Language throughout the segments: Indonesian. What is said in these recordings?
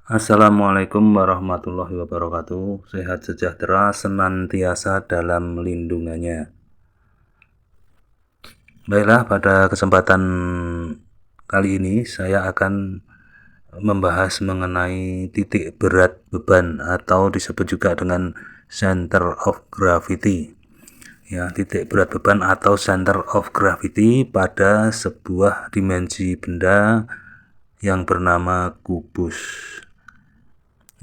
Assalamualaikum warahmatullahi wabarakatuh. Sehat sejahtera senantiasa dalam lindungannya. Baiklah, pada kesempatan kali ini saya akan membahas mengenai titik berat beban atau disebut juga dengan center of gravity. Ya, titik berat beban atau center of gravity pada sebuah dimensi benda yang bernama kubus.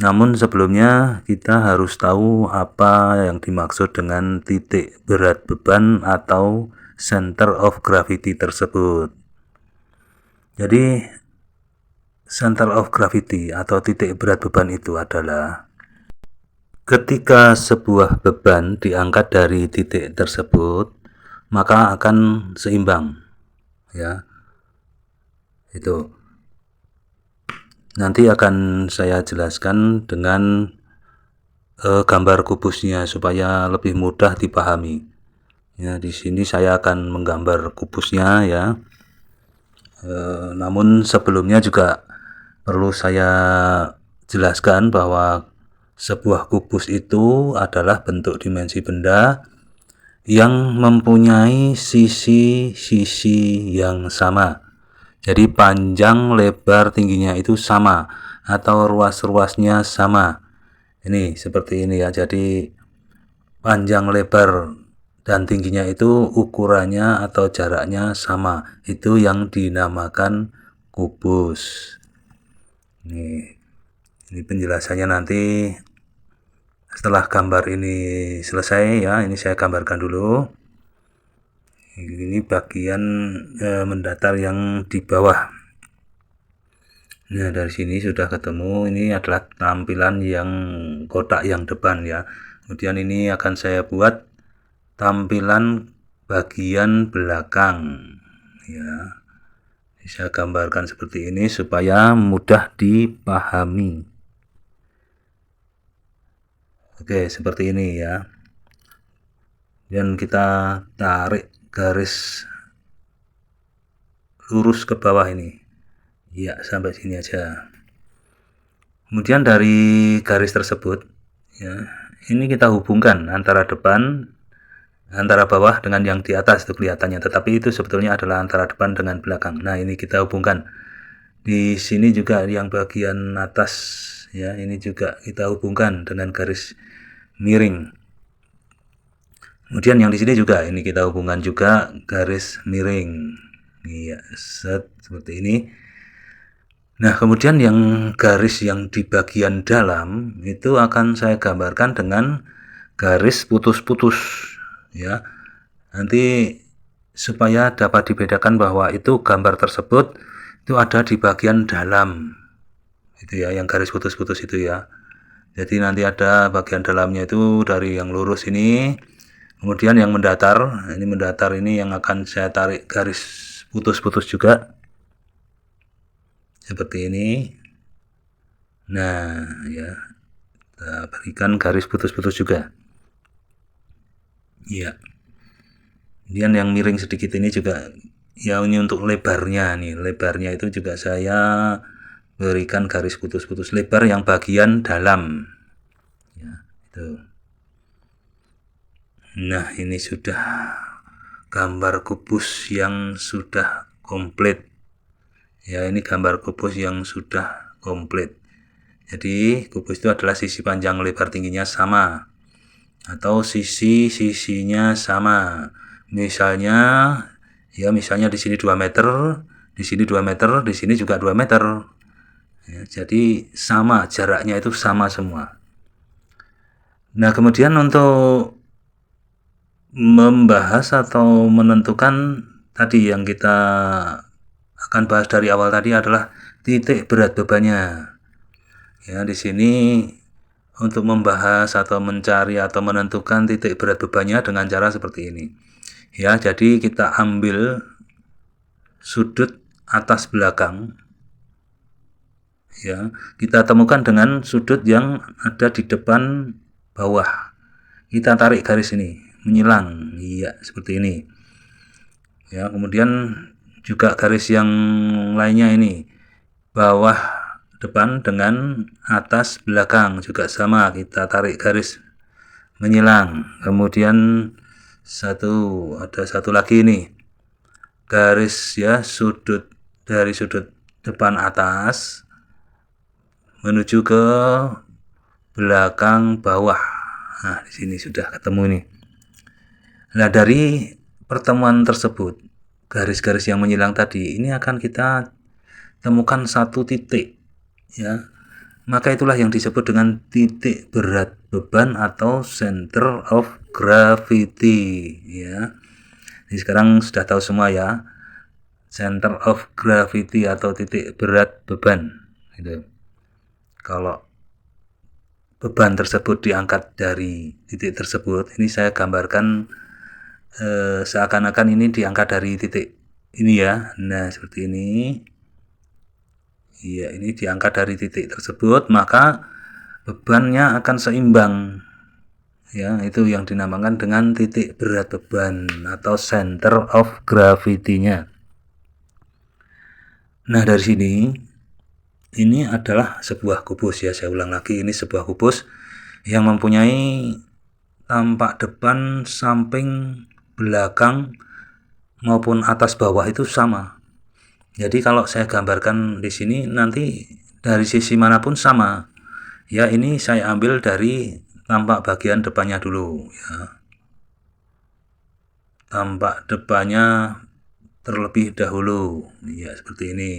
Namun sebelumnya kita harus tahu apa yang dimaksud dengan titik berat beban atau center of gravity tersebut. Jadi center of gravity atau titik berat beban itu adalah ketika sebuah beban diangkat dari titik tersebut, maka akan seimbang. Ya. Itu. Nanti akan saya jelaskan dengan gambar kubusnya supaya lebih mudah dipahami. Ya, di sini saya akan menggambar kubusnya ya. Namun sebelumnya juga perlu saya jelaskan bahwa sebuah kubus itu adalah bentuk dimensi benda yang mempunyai sisi-sisi yang sama. Jadi panjang, lebar, tingginya itu sama atau ruas-ruasnya sama. Ini seperti ini ya. Jadi panjang, lebar, dan tingginya itu ukurannya atau jaraknya sama. Itu yang dinamakan kubus. Ini penjelasannya nanti setelah gambar ini selesai ya. Ini saya gambarkan dulu. Ini bagian mendatar yang di bawah. Nah, dari sini sudah ketemu. Ini adalah tampilan yang kotak yang depan ya. Kemudian ini akan saya buat tampilan bagian belakang ya. Saya gambarkan seperti ini supaya mudah dipahami. Oke, seperti ini ya. Dan kita tarik garis lurus ke bawah ini. Ya, sampai sini aja. Kemudian dari garis tersebut ya, ini kita hubungkan antara depan, antara bawah dengan yang di atas itu kelihatannya, tetapi itu sebetulnya adalah antara depan dengan belakang. Nah, ini kita hubungkan. Di sini juga yang bagian atas ya, ini juga kita hubungkan dengan garis miring. Kemudian yang di sini juga ini kita hubungkan juga garis miring. Iya, seperti ini. Nah, kemudian yang garis yang di bagian dalam itu akan saya gambarkan dengan garis putus-putus ya. Nanti supaya dapat dibedakan bahwa itu gambar tersebut itu ada di bagian dalam. Itu ya, yang garis putus-putus itu ya. Jadi nanti ada bagian dalamnya itu dari yang lurus ini. Kemudian yang mendatar, ini yang akan saya tarik garis putus-putus juga. Seperti ini. Nah, ya. Kita berikan garis putus-putus juga. Iya. Kemudian yang miring sedikit ini juga ya, ini untuk lebarnya nih. Lebarnya itu juga saya berikan garis putus-putus lebar yang bagian dalam. Ya, itu. Nah, ini sudah gambar kubus yang sudah komplit. Ya, ini gambar kubus yang sudah komplit. Jadi, kubus itu adalah sisi panjang lebar tingginya sama. Atau sisi-sisinya sama. Misalnya, ya misalnya di sini 2 meter, di sini 2 meter, di sini juga 2 meter. Ya, jadi sama, jaraknya itu sama semua. Nah, kemudian untuk membahas atau menentukan tadi yang kita akan bahas dari awal tadi adalah titik berat bebannya. Ya, di sini untuk membahas atau mencari atau menentukan titik berat bebannya dengan cara seperti ini. Ya, jadi kita ambil sudut atas belakang. Ya, kita temukan dengan sudut yang ada di depan bawah. Kita tarik garis ini, menyilang. Iya, seperti ini. Ya, kemudian juga garis yang lainnya ini, bawah depan dengan atas belakang juga sama, kita tarik garis menyilang. Kemudian ada satu lagi nih, garis ya, dari sudut depan atas menuju ke belakang bawah. Nah, di sini sudah ketemu nih. Nah, dari pertemuan tersebut, garis-garis yang menyilang tadi ini akan kita temukan satu titik, ya. Maka itulah yang disebut dengan titik berat beban atau center of gravity, ya. Jadi sekarang sudah tahu semua ya, center of gravity atau titik berat beban, gitu. Kalau beban tersebut diangkat dari titik tersebut, ini saya gambarkan seakan-akan ini diangkat dari titik ini ya. Nah, seperti ini. Iya, ini diangkat dari titik tersebut, maka bebannya akan seimbang. Ya, itu yang dinamakan dengan titik berat beban atau center of gravity-nya. Nah, dari sini ini adalah sebuah kubus ya, saya ulang lagi, ini sebuah kubus yang mempunyai tampak depan, samping, belakang maupun atas bawah itu sama. Jadi kalau saya gambarkan di sini nanti dari sisi manapun sama. Ya, ini saya ambil dari tampak bagian depannya dulu ya. Tampak depannya terlebih dahulu. Ya, seperti ini.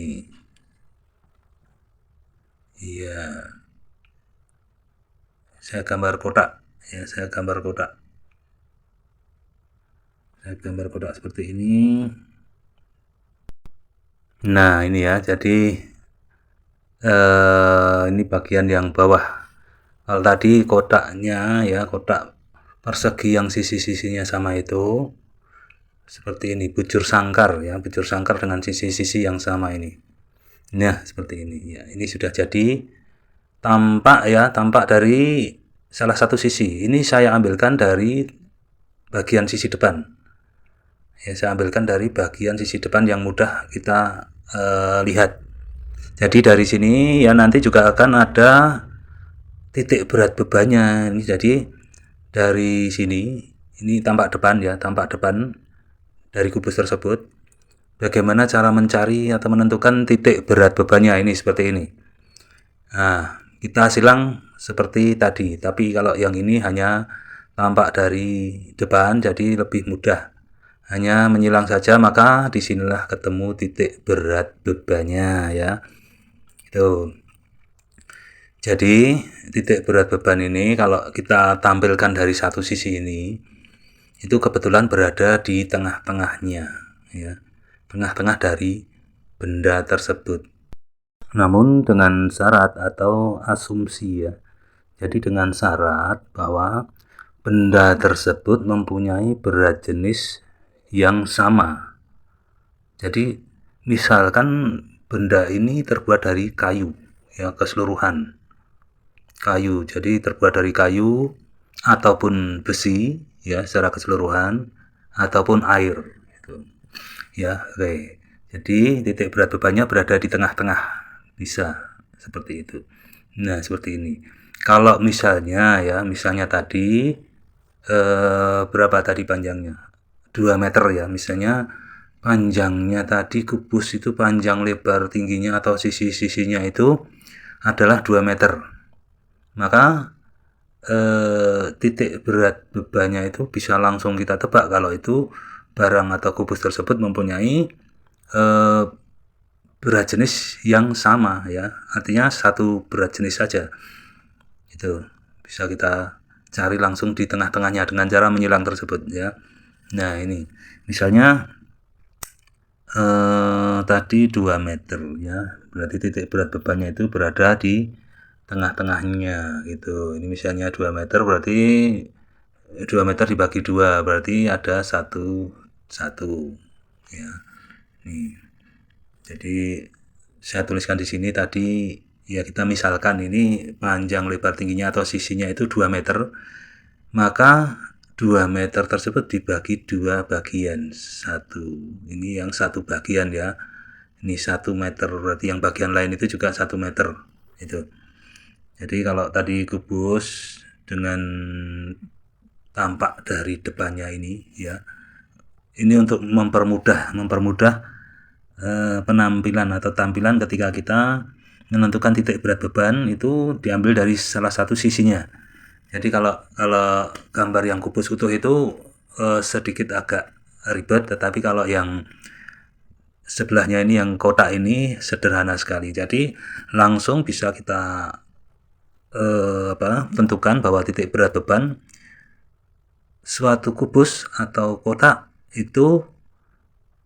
Iya. Saya gambar kotak. Ya, saya gambar kotak. Saya gambar kotak seperti ini. Nah, ini ya. Jadi ini bagian yang bawah. Kalau tadi kotaknya ya, kotak persegi yang sisi-sisinya sama itu seperti ini, bujur sangkar ya, bujur sangkar dengan sisi-sisi yang sama ini. Nah, seperti ini ya. Ini sudah jadi tampak ya, tampak dari salah satu sisi. Ini saya ambilkan dari bagian sisi depan. Ya, saya ambilkan dari bagian sisi depan yang mudah kita lihat. Jadi dari sini ya nanti juga akan ada titik berat bebannya. Ini jadi dari sini ini tampak depan ya, tampak depan dari kubus tersebut. Bagaimana cara mencari atau menentukan titik berat bebannya, ini seperti ini. Nah, kita silang seperti tadi, tapi kalau yang ini hanya tampak dari depan, jadi lebih mudah. Hanya menyilang saja, maka disinilah ketemu titik berat bebannya ya. Itu. Jadi titik berat beban ini kalau kita tampilkan dari satu sisi ini, itu kebetulan berada di tengah-tengahnya ya, tengah-tengah dari benda tersebut. Namun dengan syarat atau asumsi ya. Jadi dengan syarat bahwa benda tersebut mempunyai berat jenis yang sama. Jadi misalkan benda ini terbuat dari kayu ya, keseluruhan kayu. Jadi terbuat dari kayu ataupun besi ya secara keseluruhan, ataupun air gitu. Ya, oke. Jadi titik berat bebannya berada di tengah-tengah, bisa seperti itu. Nah, seperti ini. Kalau misalnya ya, misalnya tadi berapa tadi panjangnya? 2 meter ya, misalnya panjangnya tadi kubus itu panjang lebar tingginya atau sisi-sisinya itu adalah 2 meter. Maka titik berat bebannya itu bisa langsung kita tebak kalau itu barang atau kubus tersebut mempunyai berat jenis yang sama ya, artinya satu berat jenis saja. Itu bisa kita cari langsung di tengah-tengahnya dengan cara menyilang tersebut ya. Nah, ini misalnya tadi 2 meter ya, berarti titik berat bebannya itu berada di tengah-tengahnya gitu. Ini misalnya 2 meter, berarti 2 meter dibagi 2 berarti ada satu ya. Nih. Jadi saya tuliskan di sini tadi ya, kita misalkan ini panjang lebar tingginya atau sisinya itu 2 meter, maka 2 meter tersebut dibagi 2 bagian. Ini yang 1 bagian ya. Ini 1 meter, berarti yang bagian lain itu juga 1 meter. Itu. Jadi kalau tadi kubus dengan tampak dari depannya ini ya, ini untuk mempermudah penampilan atau tampilan ketika kita menentukan titik berat beban itu diambil dari salah satu sisinya. Jadi kalau gambar yang kubus utuh itu sedikit agak ribet, tetapi kalau yang sebelahnya ini yang kotak ini sederhana sekali. Jadi langsung bisa kita tentukan bahwa titik berat beban suatu kubus atau kotak itu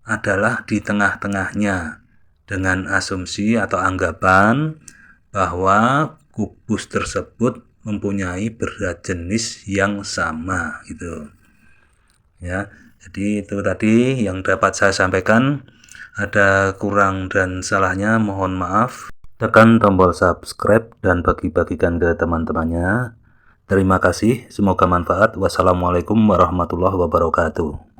adalah di tengah-tengahnya, dengan asumsi atau anggapan bahwa kubus tersebut mempunyai berat jenis yang sama gitu ya. Jadi itu tadi yang dapat saya sampaikan. Ada kurang dan salahnya mohon maaf. Tekan tombol subscribe dan bagi-bagikan ke teman-temannya. Terima kasih, semoga manfaat. Wassalamualaikum warahmatullahi wabarakatuh.